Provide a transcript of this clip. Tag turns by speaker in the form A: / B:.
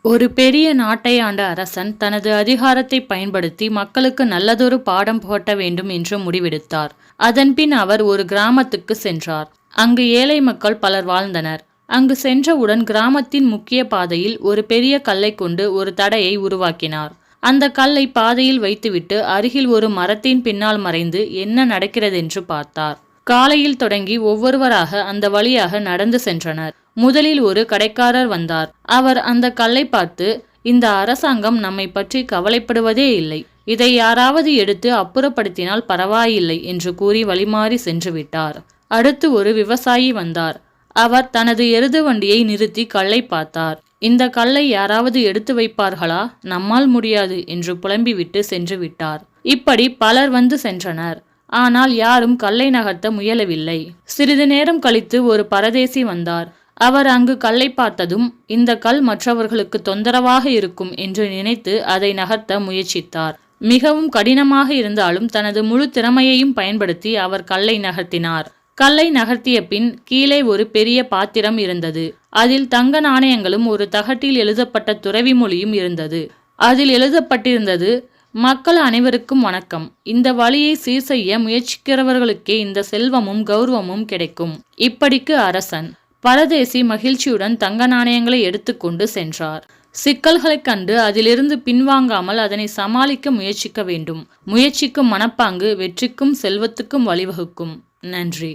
A: ஒரு பெரிய நாட்டை ஆண்ட அரசன் தனது அதிகாரத்தை பயன்படுத்தி மக்களுக்கு நல்லதொரு பாடம் புகட்ட வேண்டும் என்று முடிவெடுத்தார். அதன்பின் அவர் ஒரு கிராமத்துக்கு சென்றார். அங்கு ஏழை மக்கள் பலர் வாழ்ந்தனர். அங்கு சென்றவுடன் கிராமத்தின் முக்கிய பாதையில் ஒரு பெரிய கல்லை கொண்டு ஒரு தடையை உருவாக்கினார். அந்த கல்லை பாதையில் வைத்துவிட்டு அருகில் ஒரு மரத்தின் பின்னால் மறைந்து என்ன நடக்கிறதென்று பார்த்தார். காலையில் தொடங்கி ஒவ்வொருவராக அந்த வழியாக நடந்து சென்றனர். முதலில் ஒரு கடைக்காரர் வந்தார். அவர் அந்த கல்லை பார்த்து, இந்த அரசாங்கம் நம்மை பற்றி கவலைப்படுவதே இல்லை, இதை யாராவது எடுத்து அப்புறப்படுத்தினால் பரவாயில்லை என்று கூறி வழிமாறி சென்று விட்டார். அடுத்து ஒரு விவசாயி வந்தார். அவர் தனது எருது வண்டியை நிறுத்தி கல்லை பார்த்தார். இந்த கல்லை யாராவது எடுத்து வைப்பார்களா? நம்மால் முடியாது என்று புலம்பிவிட்டு சென்று விட்டார். இப்படி பலர் வந்து சென்றனர். ஆனால் யாரும் கல்லை நகர்த்த முயலவில்லை. சிறிது நேரம் கழித்து ஒரு பரதேசி வந்தார். அவர் அங்கு கல்லை பார்த்ததும் இந்த கல் மற்றவர்களுக்கு தொந்தரவாக இருக்கும் என்று நினைத்து அதை நகர்த்த முயற்சித்தார். மிகவும் கடினமாக இருந்தாலும் தனது முழு திறமையையும் பயன்படுத்தி அவர் கல்லை நகர்த்தினார். கல்லை நகர்த்திய பின் கீழே ஒரு பெரிய பாத்திரம் இருந்தது. அதில் தங்க நாணயங்களும் ஒரு தகட்டில் எழுதப்பட்ட துறவி மொழியும் இருந்தது. அதில் எழுதப்பட்டிருந்தது, மக்கள் அனைவருக்கும் வணக்கம். இந்த வழியை சீர் செய்ய முயற்சிக்கிறவர்களுக்கே இந்த செல்வமும் கௌரவமும் கிடைக்கும். இப்படிக்கு அரசன். பரதேசி மகிழ்ச்சியுடன் தங்க நாணயங்களை எடுத்துக்கொண்டு சென்றார். சிக்கல்களைக் கண்டு அதிலிருந்து பின்வாங்காமல் அதனை சமாளிக்க முயற்சிக்க வேண்டும். முயற்சிக்கும் மனப்பாங்கு வெற்றிக்கும் செல்வத்துக்கும் வழிவகுக்கும். நன்றி.